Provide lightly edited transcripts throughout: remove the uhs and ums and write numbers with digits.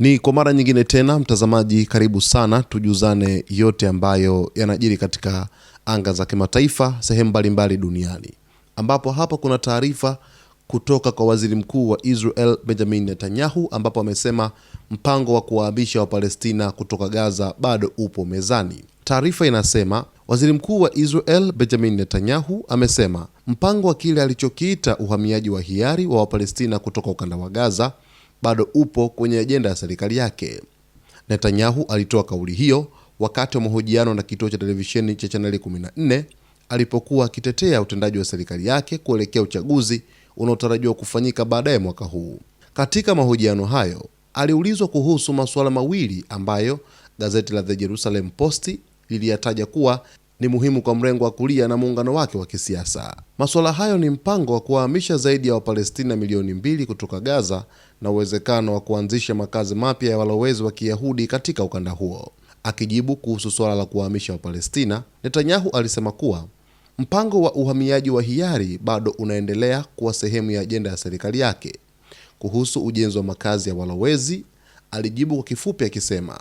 Ni kwa mara nyingine tena, mtazamaji, karibu sana tujuzane yote ambayo yanajiri katika anga za kimataifa sehemu mbalimbali duniani, ambapo hapa kuna taarifa kutoka kwa waziri mkuu wa Israel Benjamin Netanyahu, ambapo amesema mpango wa kuwahamisha Wapalestina kutoka Gaza bado upo mezani. Taarifa inasema waziri mkuu wa Israel Benjamin Netanyahu amesema mpango wa kile alichokiita uhamiaji wa hiari wa Wapalestina kutoka ukanda wa Gaza bado upo kwenye ajenda ya serikali yake. Netanyahu alitoa kauli hiyo wakati wa mahojiano na kituo cha televisheni cha Chaneli 14 alipokuwa akitetea utendaji wa serikali yake kuelekea uchaguzi unaotarajiwa kufanyika baadaye mwaka huu. Katika mahojiano hayo, aliulizwa kuhusu masuala mawili ambayo gazeti la The Jerusalem Post liliyataja kuwa ni muhimu kwa mrengo wa kulia na muungano wake wa kisiasa. Masuala hayo ni mpango wa kuhamisha zaidi ya Wapalestina milioni 2 kutoka Gaza na uwezekano wa kuanzisha makazi mapya ya walowezi wa Kiyahudi katika ukanda huo. Akijibu kuhusu suala la kuhamisha Wapalestina, Netanyahu alisema kuwa mpango wa uhamiaji wa hiari bado unaendelea kuwa sehemu ya ajenda ya serikali yake. Kuhusu ujenzi wa makazi ya walowezi, alijibu kwa kifupi akisema,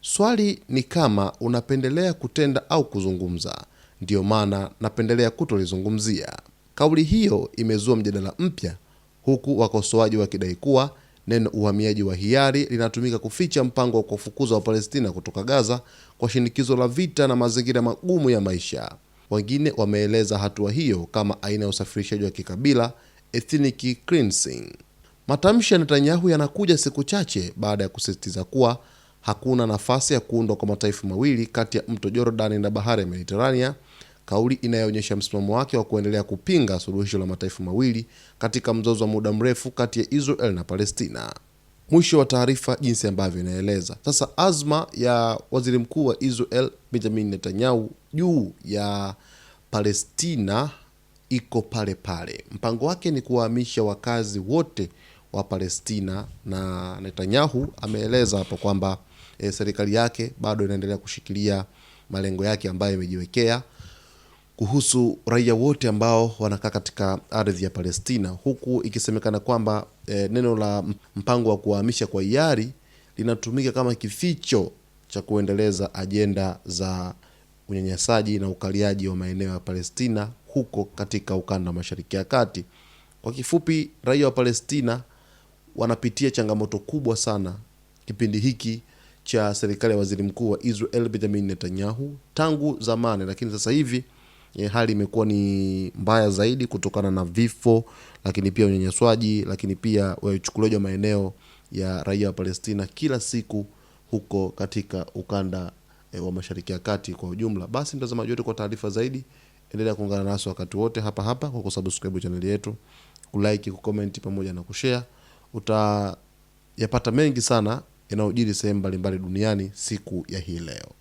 swali ni kama unapendelea kutenda au kuzungumza, ndiyo maana napendelea kutolizungumzia. Kauli hiyo imezua mjadala mpya, huku wakosoaji wakidai kuwa neno uhamiaji wa hiari linatumika kuficha mpango wa kufukuza Wapalestina kutoka Gaza kwa shinikizo la vita na mazingira magumu ya maisha. Wengine wameeleza hatua hiyo kama aina ya usafirishaji wa kikabila, ethnic cleansing. Matamshi ya Netanyahu yanakuja siku chache baada ya kusisitiza kuwa hakuna nafasi ya kuundwa kwa mataifa mawili kati ya mto Jordan na bahari ya Mediterania, kauli inayoonyesha msimamo wake wa kuendelea kupinga suluhisho la mataifa mawili katika mzozo wa muda mrefu kati ya Israel na Palestina. Mwisho wa taarifa jinsi ambavyo inaeleza. Sasa azma ya waziri mkuu wa Israel Benjamin Netanyahu juu ya Palestina iko pale pale. Mpango wake ni kuwahamisha wakazi wote wa Palestina, na Netanyahu ameeleza hapo kwamba serikali yake bado inaendelea kushikilia malengo yake ambayo imejiwekea kuhusu raia wote ambao wanakaa katika ardhi ya Palestina, huku ikisemekana kwamba neno la mpango wa kuhamisha kwa hiari linatumika kama kificho cha kuendeleza ajenda za unyanyasaji na ukaliaji wa maeneo ya Palestina huko katika ukanda wa Mashariki ya Kati. Kwa kifupi, raia wa Palestina wanapitia changamoto kubwa sana kipindi hiki cha serikali ya waziri mkuu wa Israel Benjamin Netanyahu tangu zamani, lakini sasa hivi hali imekuwa ni mbaya zaidi kutokana na vifo, lakini pia unyanyaswaji, lakini pia uchukuaji wa maeneo ya raia wa Palestina kila siku huko katika ukanda wa Mashariki ya Kati kwa ujumla. Basi mtazamaji wetu, kwa taarifa zaidi endelea kuungana nasi wakati wote hapa kwa kusubscribe channel yetu, kulike, kucomment pamoja na kushare. Utayapata mengi sana yanayojiri sehemu mbalimbali duniani siku ya hii leo.